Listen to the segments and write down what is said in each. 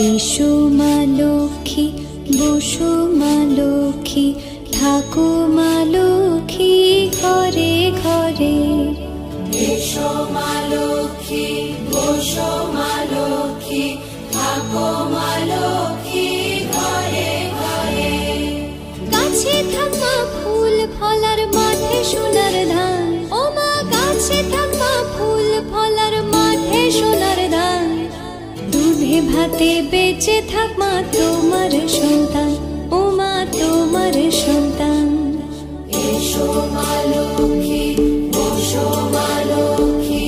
এসো মা লক্ষ্মী, বসো মা লক্ষ্মী, থাকো মা লক্ষ্মী ঘরে ঘরে। এসো মা লক্ষ্মী, বসো মা লক্ষ্মী, থাকো মা লক্ষ্মী ঘরে ঘরে। গাছে থাকা ফুল ফলার মাঠে সোনার ধান, ও মা গাছে থাকা ফুল ফলার মাঠে সোনার ধান। দুধে ভাতে বেঁচে থাক মা তোমার সন্তান, ও মা তোমার সন্তান। এসো মা লক্ষ্মী, বসো মা লক্ষ্মী,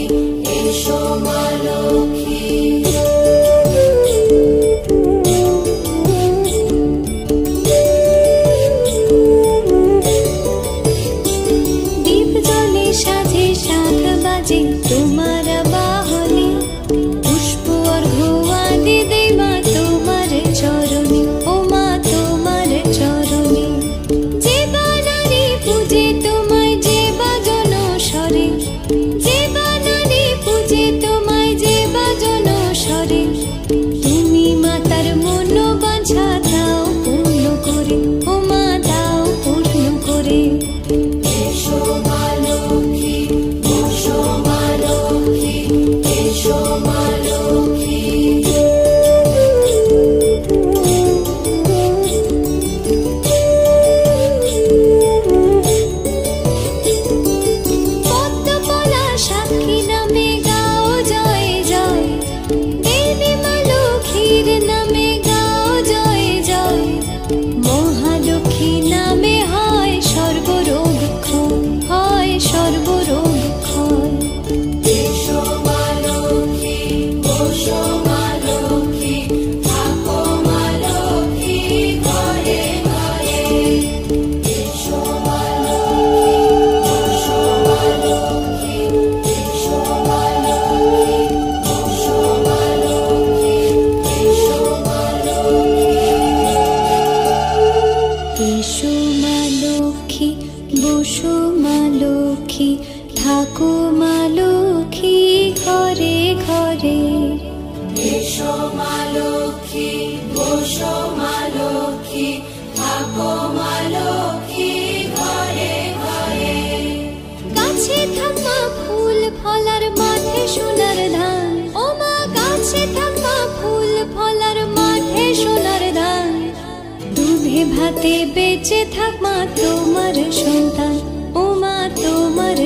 এসো মা লক্ষ্মী। দীপ জ্বলে সাজে শাখ বাজে তোমার বাহনে, পুষ্প অর্ঘ্য আদি দেই মা তোমার চরণে, ও মা তোমার চরণে। যে বানারে পূজে তোমায় যে বাজন স্বরে, যে বানারে পূজে তোমায় যে বাজন স্বরে। তুমি মাতার মনোবাঞ্ছা দাও পূর্ণ করে, ও মা দাও পূর্ণ করে। এসো মা লক্ষ্মী, বসো মা লক্ষ্মী, এসো মা লক্ষ্মী। পদ্মপলা সাক্ষী নামে গাও জয় জয়, দেবী মা লক্ষ্মীর নামে গাও জয় জয়। মহালক্ষ্মী নামে হয় সর্বরোগ ক্ষয়, হয় সর্বরোগ ক্ষয়। এসো মা লক্ষ্মী, বসো মা লক্ষ্মী, থাকো মা লক্ষ্মী ঘরে ঘরে। এসো মা লক্ষ্মী, বসো মা লক্ষ্মী, এসো মা লক্ষ্মী, বসো মা লক্ষ্মী, এসো মা লক্ষ্মী। এসো মা লক্ষ্মী, বসো মা লক্ষ্মী, থাকো মা লক্ষ্মী ঘরে ঘরে। এসো মা লক্ষ্মী, বসো মা লক্ষ্মী, থাকো মা লক্ষ্মী ঘরে ঘরে। গাছে থাকা ফুল ফলার মাঠে সোনার ধান, ও মা গাছে থাকা ফুল ফলার মাঠে সোনার ধান। দুধে ভাতে বেঁচে থাক মা তোমার সন্তান, ও মা তোমার